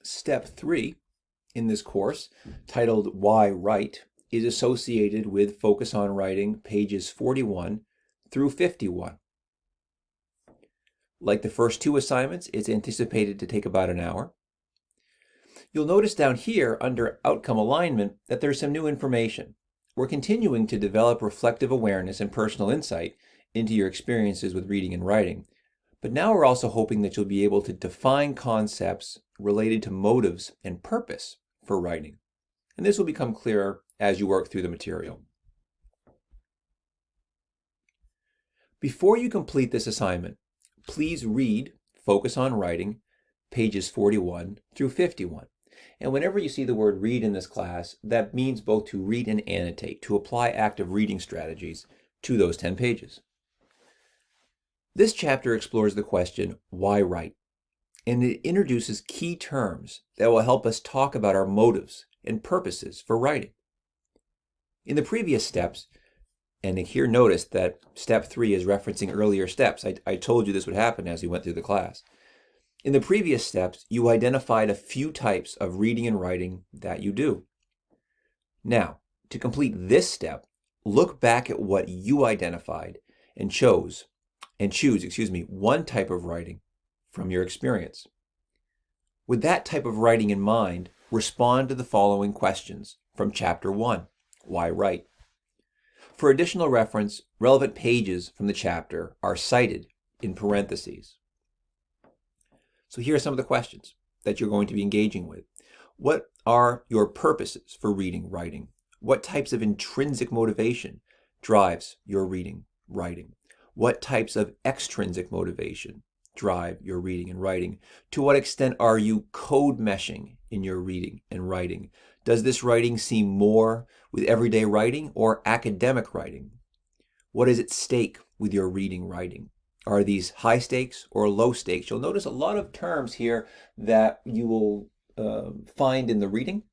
Step 3 in this course, titled Why Write, is associated with Focus on Writing pages 41 through 51. Like the first two assignments, it's anticipated to take about an hour. You'll notice down here under Outcome Alignment that there's some new information. We're continuing to develop reflective awareness and personal insight into your experiences with reading and writing, but now we're also hoping that you'll be able to define concepts related to motives and purpose for writing. And this will become clearer as you work through the material. Before you complete this assignment, please read Focus on Writing, pages 41 through 51. And whenever you see the word read in this class, that means both to read and annotate, to apply active reading strategies to those 10 pages. This chapter explores the question, why write? And it introduces key terms that will help us talk about our motives and purposes for writing. In the previous steps, and here notice that step 3 is referencing earlier steps. I told you this would happen as we went through the class. In the previous steps, you identified a few types of reading and writing that you do. Now, to complete this step, look back at what you identified and choose one type of writing from your experience. With that type of writing in mind, respond to the following questions from Chapter 1, Why Write? For additional reference, relevant pages from the chapter are cited in parentheses. So here are some of the questions that you're going to be engaging with. What are your purposes for reading, writing? What types of intrinsic motivation drives your reading, writing? What types of extrinsic motivation drive your reading and writing? To what extent are you code meshing in your reading and writing? Does this writing seem more with everyday writing or academic writing? What is at stake with your reading, writing? Are these high stakes or low stakes? You'll notice a lot of terms here that you will find in the reading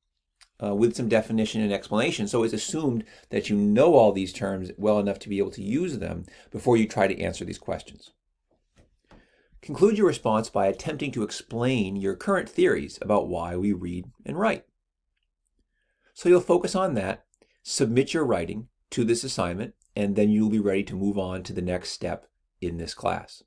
with some definition and explanation. So it's assumed that you know all these terms well enough to be able to use them before you try to answer these questions. Conclude your response by attempting to explain your current theories about why we read and write. So you'll focus on that, submit your writing to this assignment, and then you'll be ready to move on to the next step in this class.